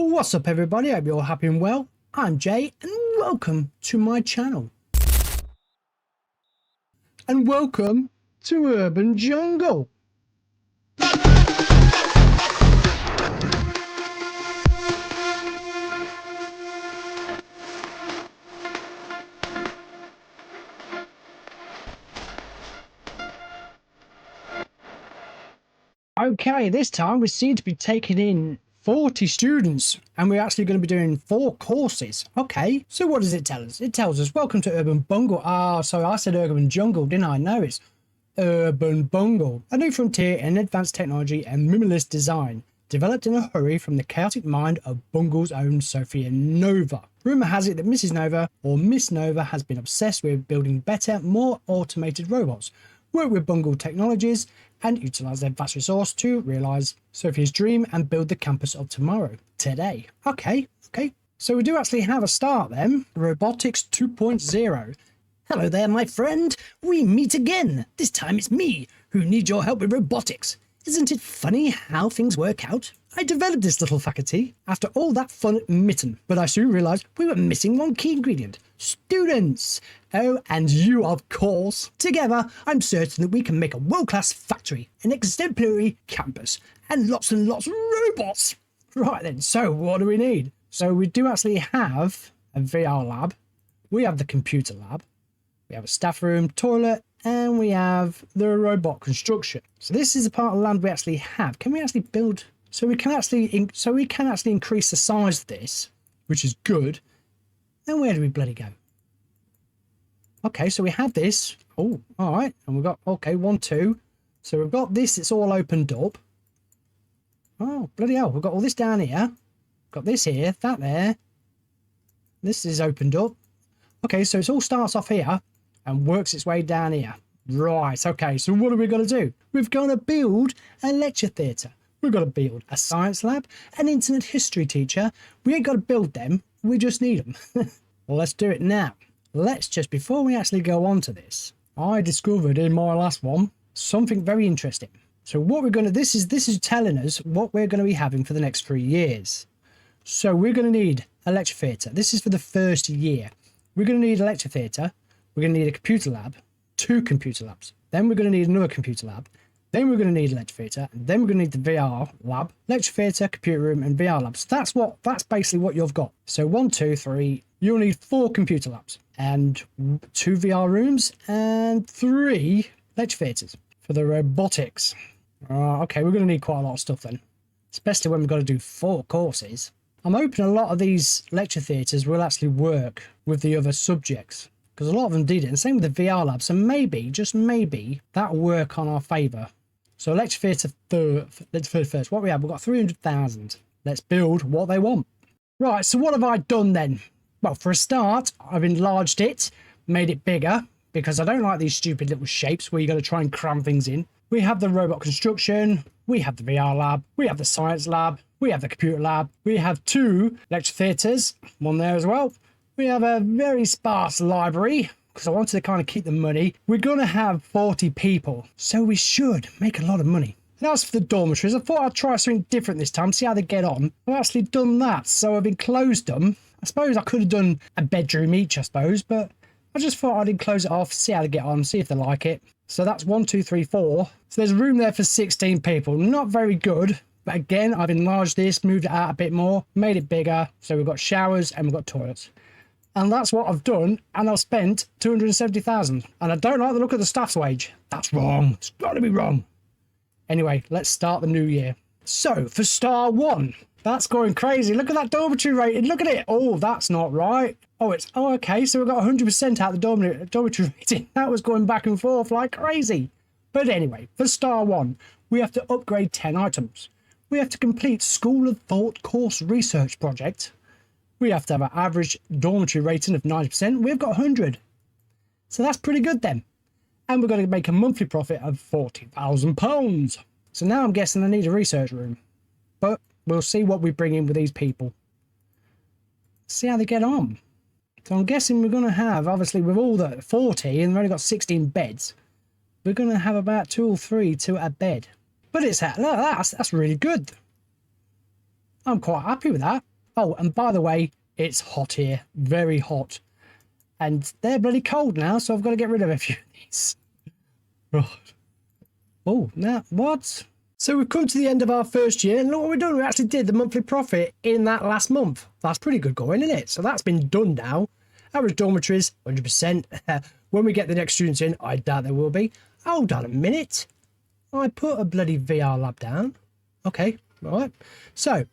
What's up everybody, I hope you're all happy and well. I'm Jay and welcome to my channel. And welcome to Urban Jungle. Okay, this time we seem to be taking in 40 students and we're actually going to be doing 4 courses. Okay, so what does it tell us? It tells us welcome to Urban Bungle. So I said Urban Jungle, didn't I? No, it's Urban Bungle, a new frontier in advanced technology and minimalist design, developed in a hurry from the chaotic mind of Bungle's own Sophia Nova. Rumour has it that Mrs. Nova, or Miss Nova, has been obsessed with building better, more automated robots, work with Bungle technologies, and utilise their vast resource to realise Sophia's dream and build the campus of tomorrow, today. Okay. So we do actually have a start then, Robotics 2.0. Hello there, my friend. We meet again. This time it's me who needs your help with robotics. Isn't it funny how things work out? I developed this little faculty after all that fun at Mitten, but I soon realised we were missing one key ingredient. Students! Oh, and you, of course. Together, I'm certain that we can make a world-class factory, an exemplary campus, and lots of robots. Right then, so what do we need? So we do actually have a VR lab. We have the computer lab. We have a staff room, toilet, and we have the robot construction. So this is a part of the land we actually have. Can we actually build? So we can actually increase the size of this, which is good. Then where do we bloody go? Okay, so we have this. Oh, all right. And we've got, okay, 1, 2. So we've got this. It's all opened up. Oh, bloody hell. We've got all this down here. Got this here, that there. This is opened up. Okay, so it all starts off here and works its way down here. Right, okay, so what are we going to do? We've got to build a lecture theatre. We've got to build a science lab, an internet history teacher. We ain't got to build them, we just need them. Well, let's do it now. Before we actually go on to this, I discovered in my last one something very interesting. So what we're going to, this is telling us what we're going to be having for the next 3 years. So we're going to need a lecture theatre. This is for the first year. We're going to need a lecture theatre. We're going to need a computer lab, 2 computer labs. Then we're going to need another computer lab. Then we're going to need a lecture theatre. And then we're going to need the VR lab, lecture theatre, computer room, and VR labs. That's basically what you've got. So 1, 2, 3. You'll need 4 computer labs and 2 VR rooms and 3 lecture theatres for the robotics. Okay, we're going to need quite a lot of stuff then, especially when we've got to do 4 courses. I'm hoping a lot of these lecture theatres will actually work with the other subjects, because a lot of them did it, and same with the VR lab. So maybe, just maybe, that'll work on our favour. So lecture theatre first. What we have, we've got 300,000. Let's build what they want. Right, so what have I done then? Well, for a start, I've enlarged it, made it bigger, because I don't like these stupid little shapes where you got to try and cram things in. We have the robot construction, we have the VR lab, we have the science lab, we have the computer lab, we have 2 lecture theatres, one there as well. We have a very sparse library, because I wanted to kind of keep the money. We're going to have 40 people, so we should make a lot of money. And as for the dormitories, I thought I'd try something different this time, see how they get on. I've actually done that, so I've enclosed them. I suppose I could have done a bedroom each, I suppose, but I just thought I'd enclose it off, see how they get on, see if they like it. So that's 1, 2, 3, 4. So there's room there for 16 people. Not very good. But again, I've enlarged this, moved it out a bit more, made it bigger. So we've got showers and we've got toilets. And that's what I've done. And I've spent 270,000. And I don't like the look of the staff's wage. That's wrong. It's got to be wrong. Anyway, let's start the new year. So for star 1, that's going crazy. Look at that dormitory rating. Look at it. Oh, that's not right. Oh, okay. So we've got 100% out of the dormitory rating. That was going back and forth like crazy. But anyway, for star 1, we have to upgrade 10 items. We have to complete School of Thought course research project. We have to have an average dormitory rating of 90%. We've got 100. So that's pretty good then. And we're going to make a monthly profit of £40,000. So now I'm guessing I need a research room. But we'll see what we bring in with these people. See how they get on. So I'm guessing we're going to have, obviously with all the 40 and we've only got 16 beds, we're going to have about 2 or 3 to a bed. But it's that's really good. I'm quite happy with that. Oh, and by the way, it's hot here, very hot. And they're bloody cold now, so I've got to get rid of a few of these. Right. Oh, now, what? So we've come to the end of our first year, and look what we've done. We actually did the monthly profit in that last month. That's pretty good going, isn't it? So that's been done now. Average dormitories, 100%. When we get the next students in, I doubt there will be. Hold on a minute. I put a bloody VR lab down. Okay, all right. So,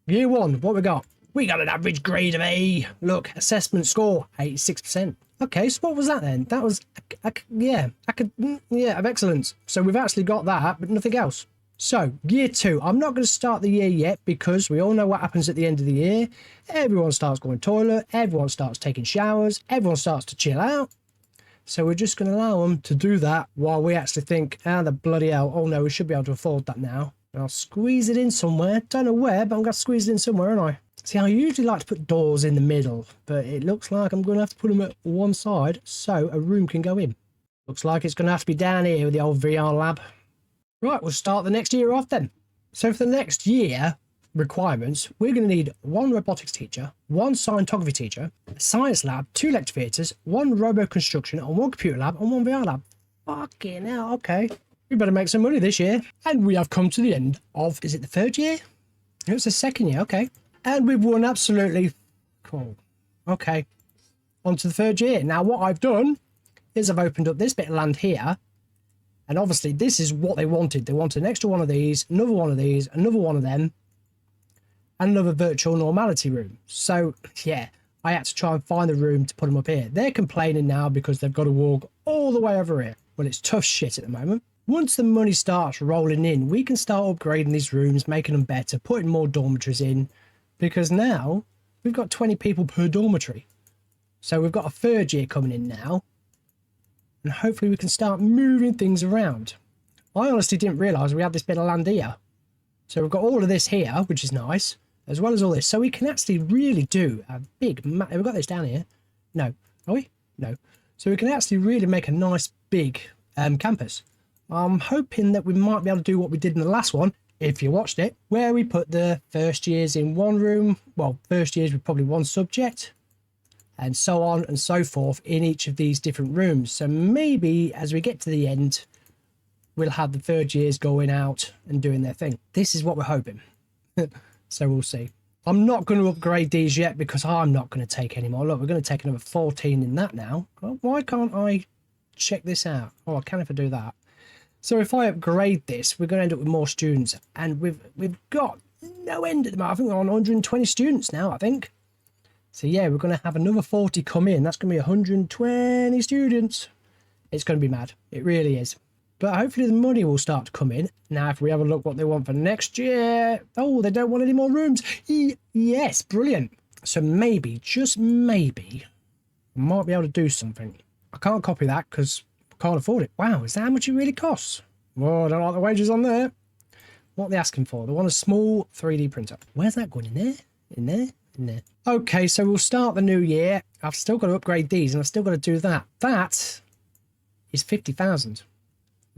year one, what we got? We got an average grade of A. Look, assessment score, 86%. Okay, so what was that then? That was, of excellence. So we've actually got that, but nothing else. So, year two, I'm not going to start the year yet because we all know what happens at the end of the year. Everyone starts going toilet, everyone starts taking showers, everyone starts to chill out. So we're just going to allow them to do that while we actually think, the bloody hell, oh no, we should be able to afford that now. And I'll squeeze it in somewhere. Don't know where, but I'm going to squeeze it in somewhere, aren't I? See, I usually like to put doors in the middle, but it looks like I'm going to have to put them at one side so a room can go in. Looks like it's going to have to be down here with the old VR lab. Right, we'll start the next year off then. So for the next year requirements, we're going to need one robotics teacher, one scientography teacher, a science lab, 2 lecture theatres, 1 robo construction, and 1 computer lab, and 1 VR lab. Fucking hell, okay. We better make some money this year. And we have come to the end of, is it the 3rd year? It's the 2nd year, okay. And we've won absolutely cool. Okay, on to the 3rd year. Now what I've done is I've opened up this bit of land here. And obviously this is what they wanted. They wanted an extra one of these, another one of these, another one of them, and another virtual normality room. So yeah, I had to try and find the room to put them up here. They're complaining now because they've got to walk all the way over here. Well, it's tough shit at the moment. Once the money starts rolling in, we can start upgrading these rooms, making them better, putting more dormitories in, because now we've got 20 people per dormitory. So we've got a 3rd year coming in now. And hopefully we can start moving things around. I honestly didn't realise we had this bit of land here. So we've got all of this here, which is nice, as well as all this. So we can actually really do a big... We've got this down here. No. Are we? No. So we can actually really make a nice big campus. I'm hoping that we might be able to do what we did in the last one, if you watched it, where we put the first years in one room. Well, first years with probably one subject, and so on and so forth in each of these different rooms. So maybe as we get to the end, we'll have the 3rd years going out and doing their thing. This is what we're hoping. So we'll see. I'm not going to upgrade these yet because I'm not going to take any more. Look, we're going to take another 14 in that now. Well, why can't I check this out? Oh, I can if I do that. So if I upgrade this, we're going to end up with more students. And we've got no end at the moment. I think we're on 120 students now, I think. So yeah, we're going to have another 40 come in. That's going to be 120 students. It's going to be mad. It really is. But hopefully the money will start to come in. Now, if we have a look what they want for next year. Oh, they don't want any more rooms. Yes, brilliant. So maybe, just maybe, I might be able to do something. I can't copy that because I can't afford it. Wow, is that how much it really costs? Well, I don't like the wages on there. What are they asking for? They want a small 3D printer. Where's that going? In there? In there? No. Okay, so we'll start the new year. I've still got to upgrade these and I've still got to do that. That is 50,000.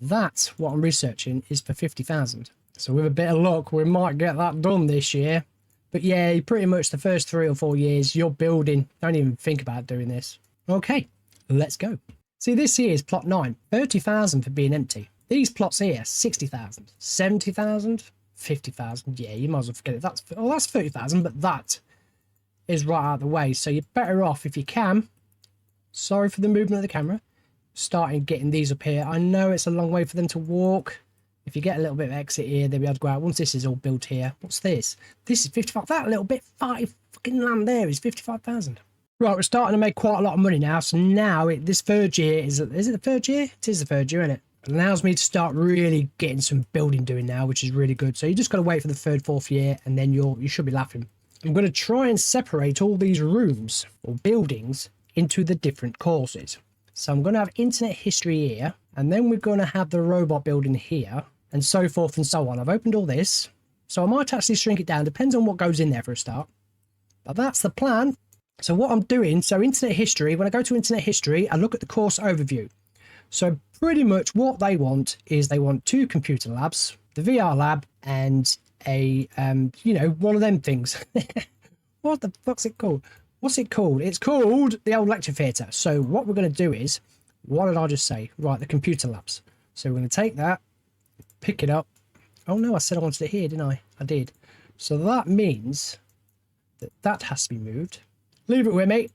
That's what I'm researching is for 50,000. So with a bit of luck, we might get that done this year. But yeah, pretty much the first 3 or 4 years you're building. Don't even think about doing this. Okay, let's go. See, this here is plot 9. 30,000 for being empty. These plots here, 60,000, 70,000, 50,000. Yeah, you might as well forget it. That's 30,000, but that is right out of the way. So you're better off if you can. Sorry for the movement of the camera. Starting getting these up here. I know it's a long way for them to walk. If you get a little bit of exit here, they'll be able to go out. Once this is all built here. What's this? This is 55. That little bit, 5 fucking land there is 55,000. Right, we're starting to make quite a lot of money now. So now this 3rd year is it the 3rd year? It is the 3rd year, isn't it? It allows me to start really getting some building doing now, which is really good. So you just got to wait for the 3rd, 4th year, and then you should be laughing. I'm going to try and separate all these rooms or buildings into the different courses. So I'm going to have internet history here, and then we're going to have the robot building here, and so forth and so on. I've opened all this, so I might actually shrink it down. Depends on what goes in there for a start. But that's the plan. So what I'm doing, so internet history, when I go to internet history, I look at the course overview. So pretty much what they want is they want 2 computer labs, the VR lab, and a, you know, one of them things. What the fuck's it called? What's it called? It's called the old lecture theatre. So what we're going to do is, what did I just say? Right, the computer labs. So we're going to take that, pick it up. Oh no, I said I wanted it here, didn't I? I did. So that means that that has to be moved. Leave it with me.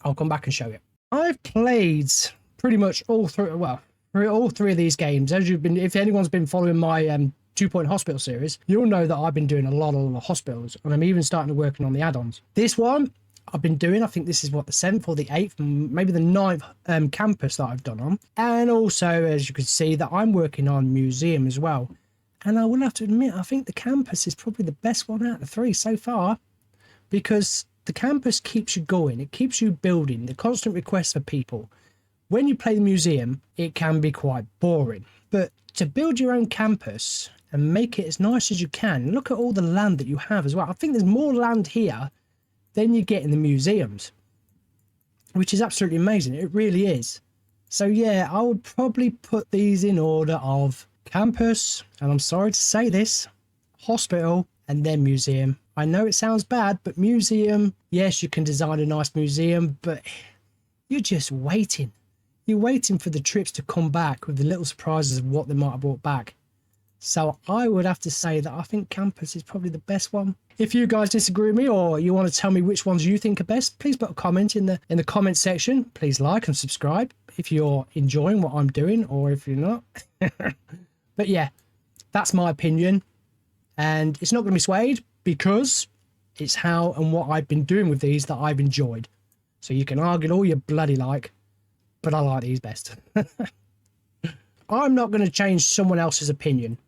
I'll come back and show you. I've played pretty much all three, well, all three of these games. As you've been, if anyone's been following my 2 Point Hospital series, you'll know that I've been doing a lot of hospitals, and I'm even starting to working on the add-ons. This one I've been doing, I think this is what, the 7th or the 8th, maybe the 9th campus that I've done on. And also, as you can see, that I'm working on museum as well. And I will have to admit, I think the campus is probably the best one out of the three so far, because the campus keeps you going. It keeps you building. The constant requests for people. When you play the museum, it can be quite boring. But to build your own campus and make it as nice as you can, look at all the land that you have as well. I think there's more land here than you get in the museums, which is absolutely amazing. It really is. So yeah, I would probably put these in order of campus, and I'm sorry to say this, hospital, and then museum. I know it sounds bad, but museum, yes, you can design a nice museum, but you're just waiting. You're waiting for the trips to come back with the little surprises of what they might have brought back. So I would have to say that I think campus is probably the best one. If you guys disagree with me, or you want to tell me which ones you think are best, please put a comment in the comment section. Please like and subscribe if you're enjoying what I'm doing, or if you're not. But yeah, that's my opinion, and it's not going to be swayed because it's how and what I've been doing with these that I've enjoyed. So you can argue all you bloody like, but I like these best. I'm not going to change someone else's opinion.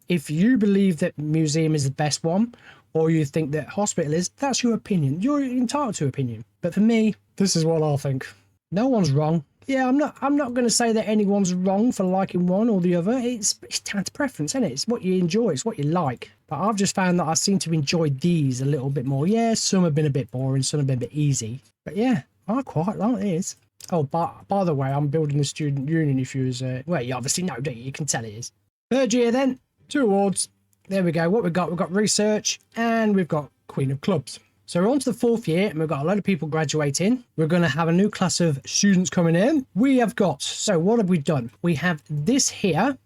If you believe that museum is the best one, or you think that hospital is, that's your opinion. You're entitled to opinion. But for me, this is what I think. No one's wrong. Yeah, I'm not going to say that anyone's wrong for liking one or the other. It's down to preference, isn't it? It's what you enjoy. It's what you like. But I've just found that I seem to enjoy these a little bit more. Yeah, some have been a bit boring. Some have been a bit easy. But yeah, I quite like these. Oh, by the way, I'm building a student union. If you was, well, you obviously know, don't you? You can tell it is. Third year then, 2 awards. There we go. What we've got research, and we've got Queen of Clubs. So we're on to the 4th year, and we've got a load of people graduating. We're going to have a new class of students coming in. We have got, so what have we done? We have this here,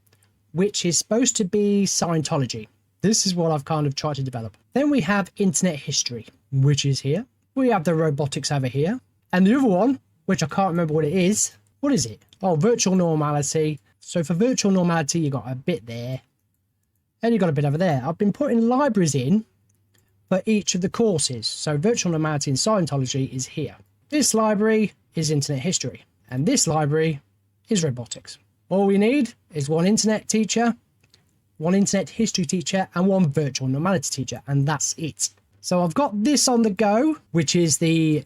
which is supposed to be Scientology. This is what I've kind of tried to develop. Then we have internet history, which is here. We have the robotics over here. And the other one, which I can't remember what it is. What is it? Oh, virtual normality. So for virtual normality, you got a bit there, and you got a bit over there. I've been putting libraries in for each of the courses. So virtual normality and Scientology is here. This library is internet history, and this library is robotics. All we need is one internet teacher, one internet history teacher, and one virtual normality teacher, and that's it. So I've got this on the go, which is the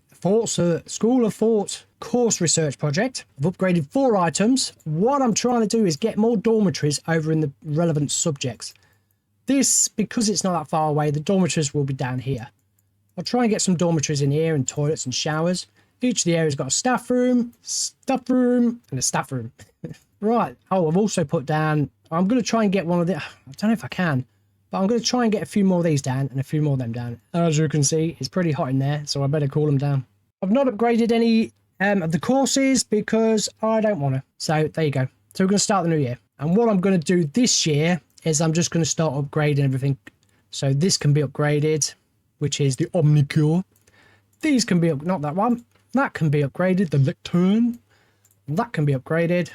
School of Thought course research project. I've upgraded 4 items. What I'm trying to do is get more dormitories over in the relevant subjects. This, because it's not that far away, the dormitories will be down here. I'll try and get some dormitories in here, and toilets and showers. Each of the areas got a staff room, and a staff room. Right. Oh, I've also put down, I'm going to try and get one of the, I don't know if I can, but I'm going to try and get a few more of these down and a few more of them down. As you can see, it's pretty hot in there, so I better cool them down. I've not upgraded any of the courses because I don't want to. So there you go. So we're going to start the new year. And what I'm going to do this year is I'm just going to start upgrading everything. So this can be upgraded, which is the Omnicure. These can be, not that one. That can be upgraded. The Lectern. That can be upgraded.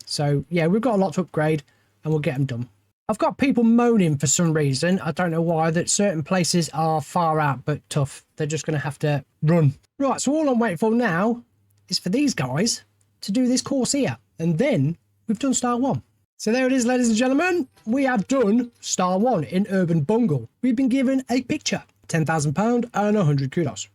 So yeah, we've got a lot to upgrade, and we'll get them done. I've got people moaning for some reason. I don't know why, that certain places are far out but tough. They're just going to have to run. Right, so all I'm waiting for now is for these guys to do this course here. And then we've done Star 1. So there it is, ladies and gentlemen. We have done Star 1 in Urban Bungle. We've been given a picture, £10,000 and 100 kudos.